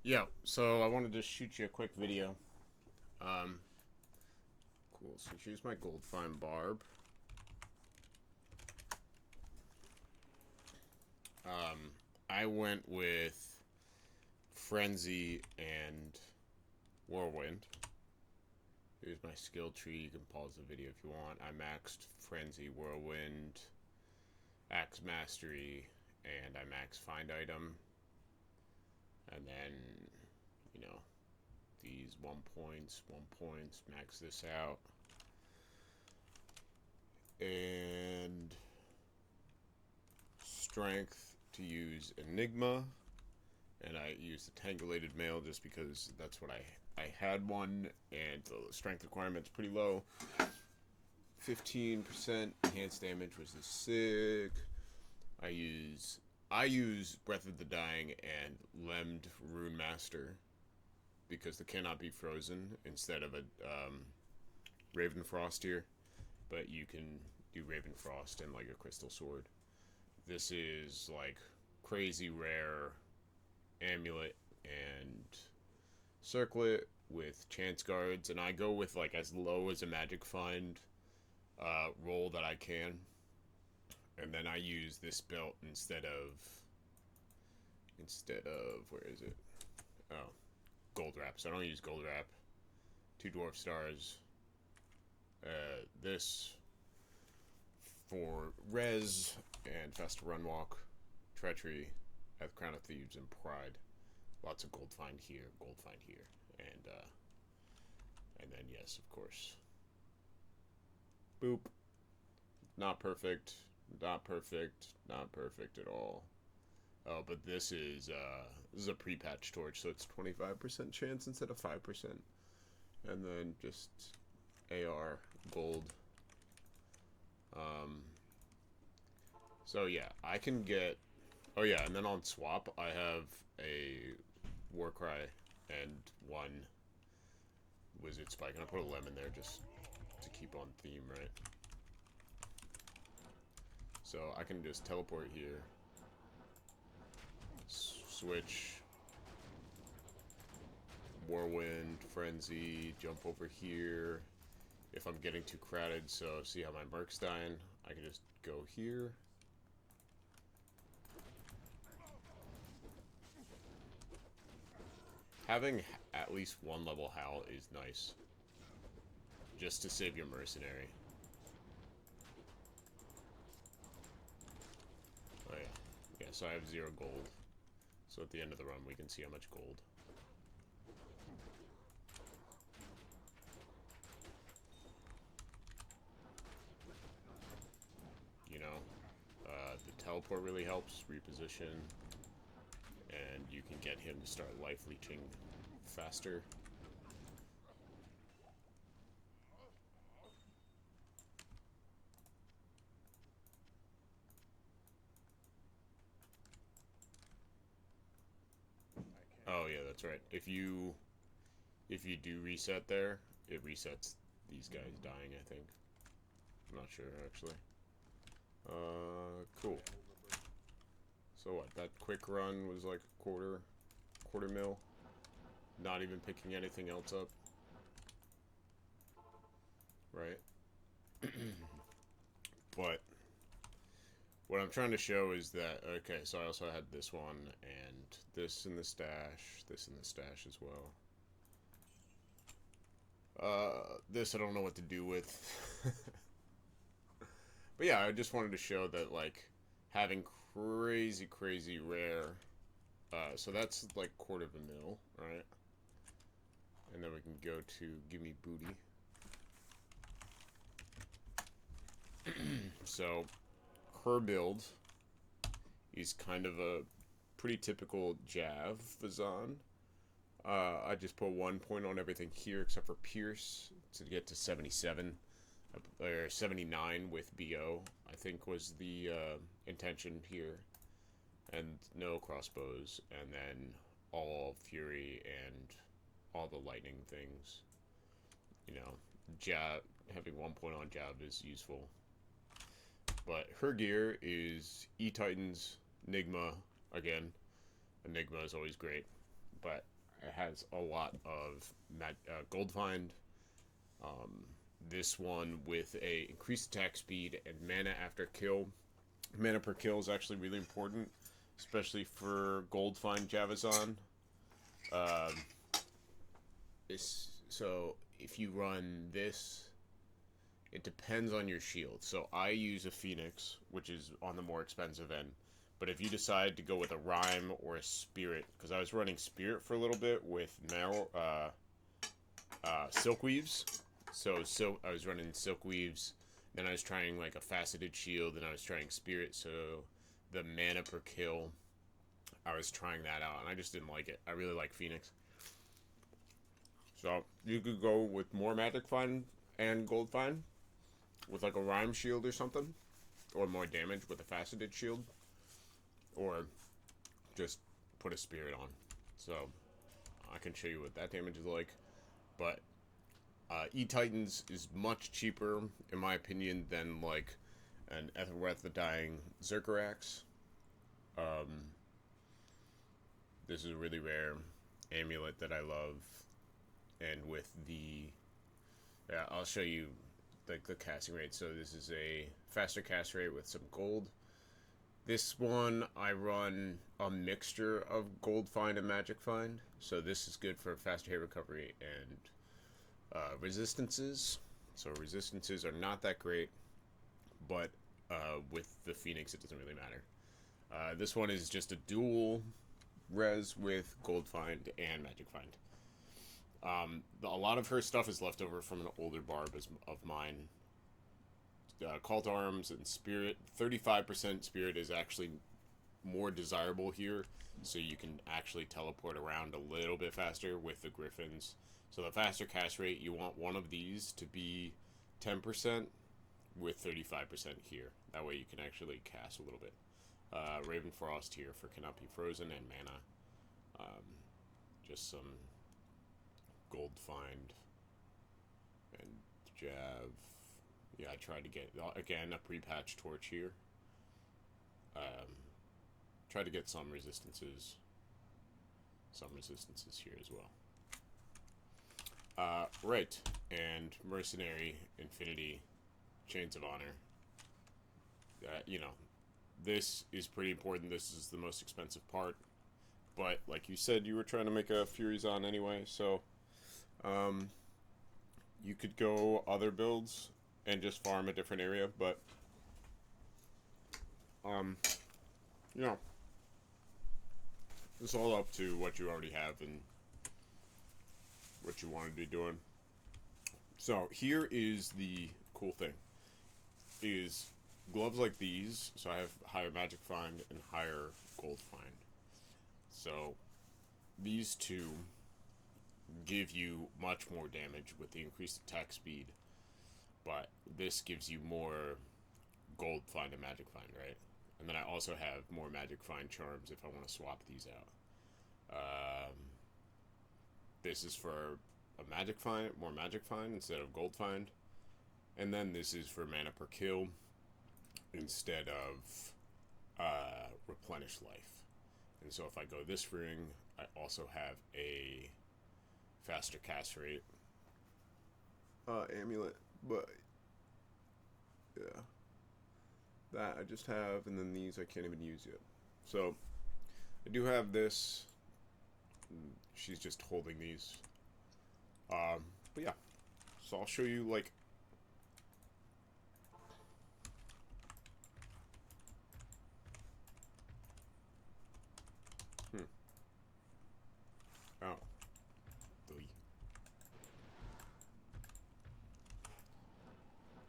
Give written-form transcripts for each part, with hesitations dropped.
Yeah, so I wanted to shoot you a quick video. Um, cool. So here's my gold fine Barb. Um, I went with Frenzy and Whirlwind. Here's my skill tree. You can pause the video if you want. I maxed Frenzy, Whirlwind, Axe Mastery, and I maxed Find Item. And then, you know, these 1 points, max this out. And strength to use Enigma, and I used the Tangulated Mail just because that's what I had one, and the strength requirement's pretty low. 15% enhanced damage was the sick. I use Breath of the Dying and Lemmed Rune Master because they cannot be frozen instead of a Raven Frost here, but you can do Raven Frost and like a Crystal Sword. This is like crazy rare amulet and circlet with chance guards, and I go with like as low as a magic find roll that I can, and then I use this belt instead of where is it? Oh, gold wrap. So I don't use gold wrap. 2 dwarf stars. This for res and fast run walk, treachery, at Crown of Thieves, and pride. Lots of gold find here, and then yes, of course. Boop. Not perfect. Not perfect. Not perfect at all. Oh, but this is a pre-patch torch, so it's 25% chance instead of 5%. And then just AR gold. So yeah, I can get. Oh yeah, and then on swap, I have a Warcry and one Wizard Spike, and I put a lemon there just to keep on theme, right? So I can just teleport here, switch, Whirlwind, Frenzy, jump over here. If I'm getting too crowded, so see how my Merc's dying, I can just go here. Having at least one level Howl is nice, just to save your mercenary. Oh yeah. Yeah, so I have 0 gold. So at the end of the run, we can see how much gold. You know, the teleport really helps, reposition, and you can get him to start life leeching faster. Oh yeah, that's right. If you do reset there, it resets these guys dying, I think. I'm not sure actually. Cool. So what? That quick run was like a quarter mil. Not even picking anything else up. Right? But what I'm trying to show is that, okay, so I also had this one and this in the stash as well. This I don't know what to do with. But yeah, I just wanted to show that, like, having crazy rare, so that's like quarter of a mil, right? And then we can go to Gimme Booty. So, her build is kind of a pretty typical Jav Zon. I just put 1 point on everything here except for Pierce to get to 77. Or 79 with BO, I think was the intention here. And no crossbows, and then all Fury and all the lightning things. You know, Jab, having 1 point on Jab is useful. But her gear is E-Titans, Enigma, again. Enigma is always great. But It has a lot of gold find. Um, this one with a increased attack speed and mana after kill. Mana per kill is actually really important, especially for gold find Javazon. Um, so if you run this, it depends on your shield. So I use a Phoenix, which is on the more expensive end. But if you decide to go with a Rhyme or a Spirit, because I was running Spirit for a little bit with now Silk Weaves. So I was running Silk Weaves, then I was trying like a Faceted Shield, and I was trying Spirit. So the mana per kill, I was trying that out, and I just didn't like it. I really like Phoenix. So you could go with more Magic Find and Gold Find with like a Rhyme Shield or something, or more damage with a Faceted Shield, or just put a Spirit on. So I can show you what that damage is like. But E-Titans is much cheaper, in my opinion, than like an Ethelred the Dying Zerkarax. This is a really rare amulet that I love. And with the... Yeah, I'll show you like the casting rate. So this is a faster cast rate with some gold. This one, I run a mixture of Gold Find and Magic Find. So this is good for faster hit recovery and resistances. So resistances are not that great, but with the Phoenix, it doesn't really matter. This one is just a dual res with Gold Find and Magic Find. A lot of her stuff is left over from an older Barb of mine. Call to Arms and Spirit. 35% Spirit is actually more desirable here, so you can actually teleport around a little bit faster with the Griffins. So the faster cast rate, you want one of these to be 10% with 35% here. That way you can actually cast a little bit. Raven Frost here for Cannot Be Frozen and mana. Just some Gold Find and Jav. Yeah, I tried to get, again, a pre-patch torch here. Try to get some resistances here as well. Right, and Mercenary, Infinity, Chains of Honor. You know, this is pretty important. This is the most expensive part. But, like you said, you were trying to make a Fury Zon anyway, so you could go other builds and just farm a different area, but you know, it's all up to what you already have and what you want to be doing. So here is the cool thing, is gloves like these, so I have higher Magic Find and higher Gold Find. So these two give you much more damage with the increased attack speed, but this gives you more Gold Find and Magic Find, right? And then I also have more Magic Find charms if I want to swap these out. This is for a Magic Find, more Magic Find instead of Gold Find. And then this is for mana per kill instead of Replenish Life. And so if I go this ring, I also have a faster cast rate amulet, but yeah, that I just have, and then these I can't even use yet. So I do have this. She's just holding these. But yeah, so I'll show you like oh.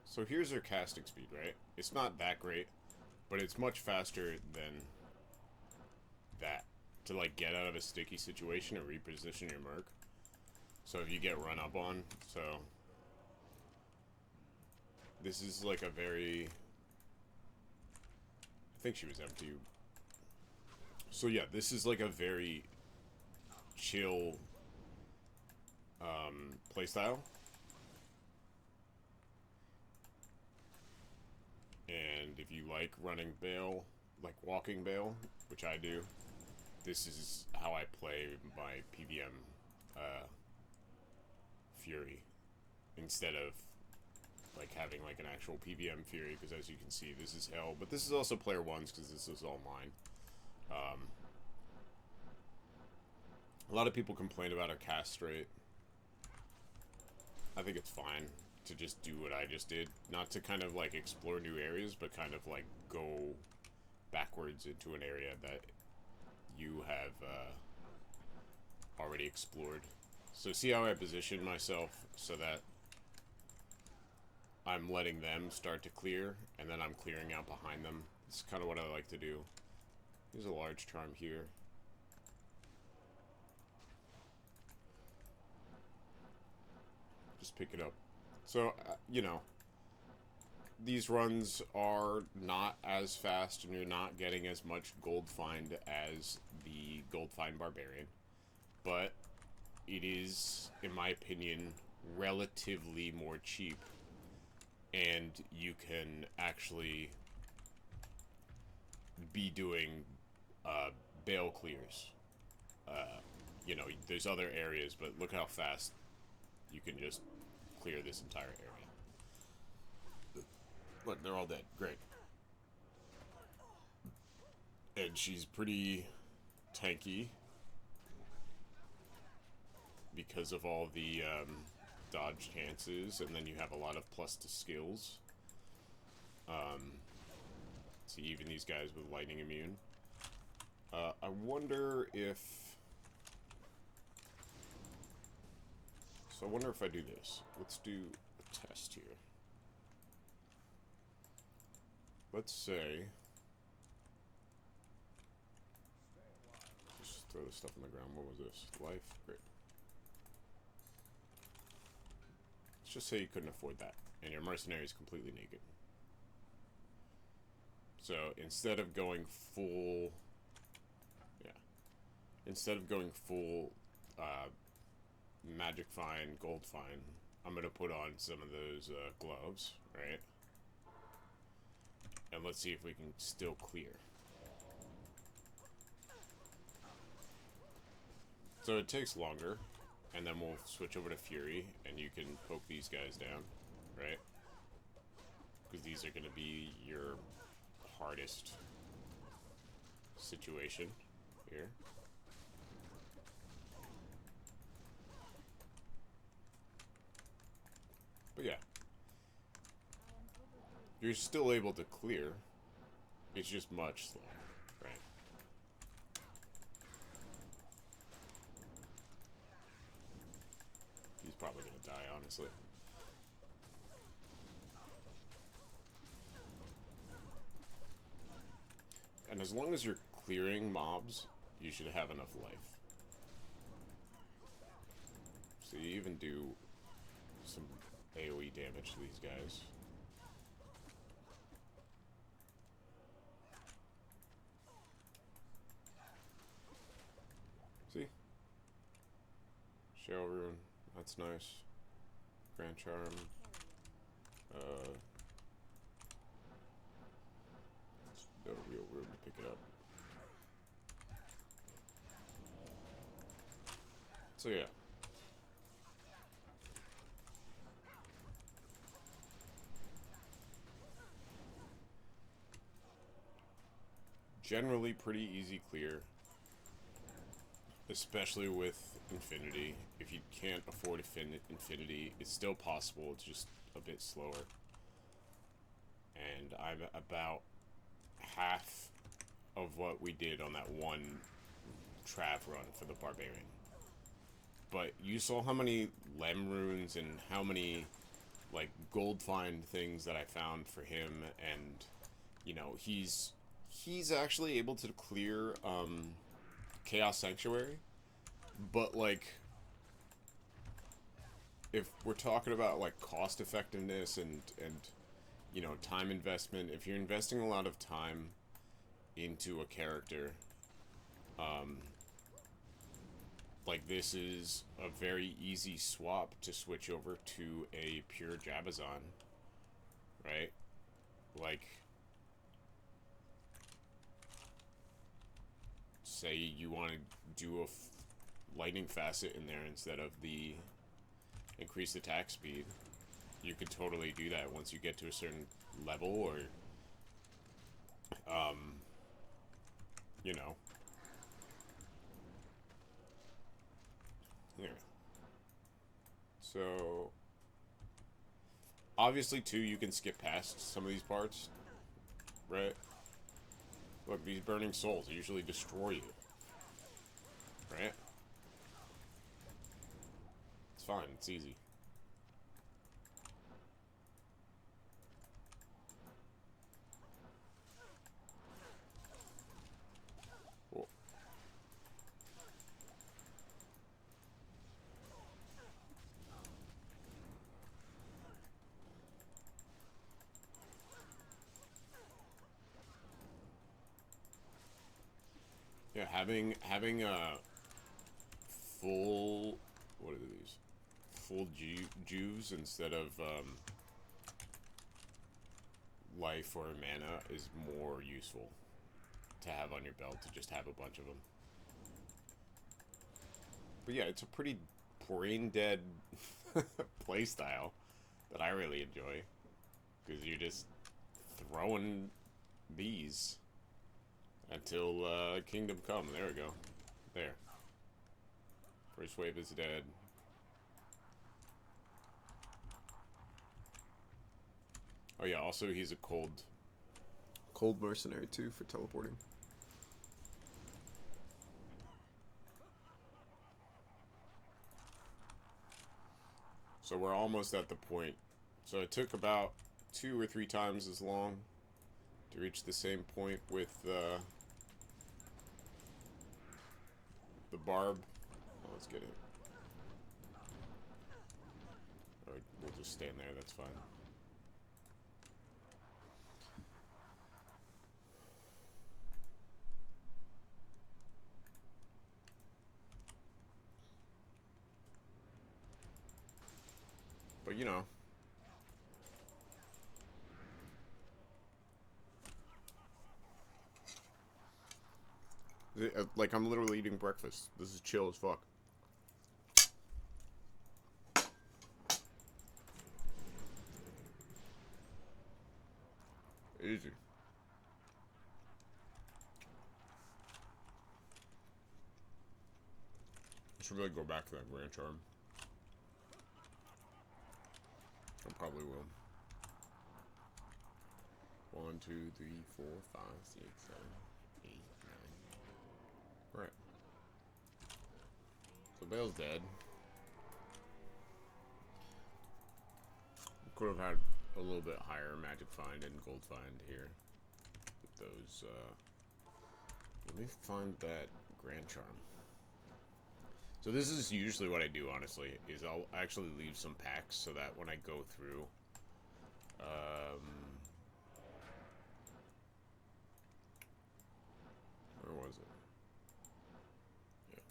So here's her casting speed, right? It's not that great, but it's much faster than that to like get out of a sticky situation or reposition your Merc. So if you get run up on, so this is like a very, I think she was empty. So yeah, this is like a very chill playstyle. And if you like running Bale, like walking Bale, which I do, this is how I play my PVM Fury instead of like having like an actual PVM Fury, because as you can see, this is hell, but this is also player one's because this is all mine. A lot of people complain about our cast rate. I think it's fine to just do what I just did, not to kind of like explore new areas, but kind of like go backwards into an area that you have already explored. So see how I position myself so that I'm letting them start to clear, and then I'm clearing out behind them. It's kind of what I like to do. There's a large charm here. Just pick it up. So, you know, these runs are not as fast, and you're not getting as much gold find as the gold find barbarian, but it is, in my opinion, relatively more cheap, and you can actually be doing bail clears. You know, there's other areas, but look how fast you can just clear this entire area. Look, they're all dead. Great. And she's pretty tanky because of all the dodge chances, and then you have a lot of plus to skills. See, even these guys with lightning immune. I wonder if... So I wonder if I do this. Let's do a test here. Let's say... Just throw this stuff on the ground. What was this? Life? Great. Let's just say you couldn't afford that, and your mercenary is completely naked. So instead of going full... Yeah. Instead of going full... magic fine, gold fine, I'm gonna put on some of those gloves, right? And let's see if we can still clear. So it takes longer, and then we'll switch over to Fury, and you can poke these guys down, right? Because these are gonna be your hardest situation here. But yeah, you're still able to clear. It's just much slower, right? He's probably gonna die, honestly. And as long as you're clearing mobs, you should have enough life. So you even do some AoE damage to these guys. See? Shell Rune, that's nice. Grand Charm. No real room to pick it up. So yeah. Generally pretty easy clear, especially with Infinity. If you can't afford Infinity, it's still possible, it's just a bit slower. And I'm about half of what we did on that one Trav run for the Barbarian. But you saw how many Lem runes and how many like gold find things that I found for him, and you know, he's actually able to clear Chaos Sanctuary, but like if we're talking about like cost effectiveness and you know, time investment, if you're investing a lot of time into a character, like this is a very easy swap to switch over to a pure Jabazon, right? Like, say you want to do a lightning facet in there instead of the increased attack speed, you could totally do that once you get to a certain level, or you know. Here. So obviously too, you can skip past some of these parts, right? Look, these burning souls usually destroy you, right? It's fine, it's easy. Cool. Yeah, having a full, what are these? Full juice instead of life or mana is more useful to have on your belt, to just have a bunch of them. But yeah, it's a pretty brain dead playstyle that I really enjoy, because you're just throwing these until Kingdom Come. There we go. There. First wave is dead. Oh yeah, also he's a cold mercenary too for teleporting. So we're almost at the point. So it took about 2 or 3 times as long to reach the same point with the Barb. Oh, let's get it. Or we'll just stand there, that's fine. But you know, like I'm literally eating breakfast. This is chill as fuck. Easy. I should really go back to that Grand Charm. I probably will. 1, 2, 3, 4, 5, 6, 7, 8, 9. Right. So Bale's dead. Could have had a little bit higher magic find and gold find here. With those, let me find that Grand Charm. So this is usually what I do, honestly, is I'll actually leave some packs so that when I go through, where was it? Yeah.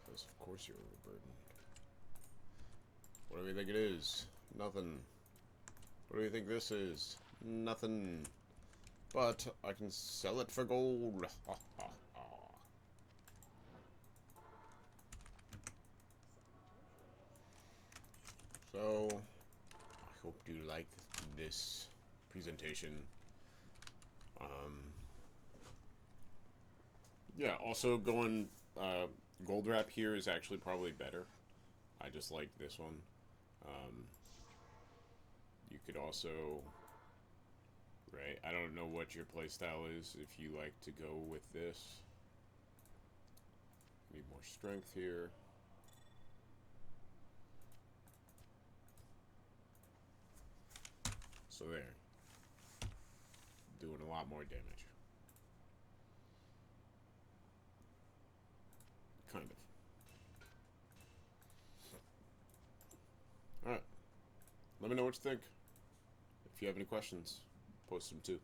Because of course you're overburdened. What do you think it is? Nothing. What do you think this is? Nothing. But I can sell it for gold. So, I hope you like this presentation. Yeah, also going gold wrap here is actually probably better. I just like this one. You could also, right, I don't know what your playstyle is, if you like to go with this. Need more strength here. So there. Doing a lot more damage. Kind of. Alright. Let me know what you think. If you have any questions, post them too.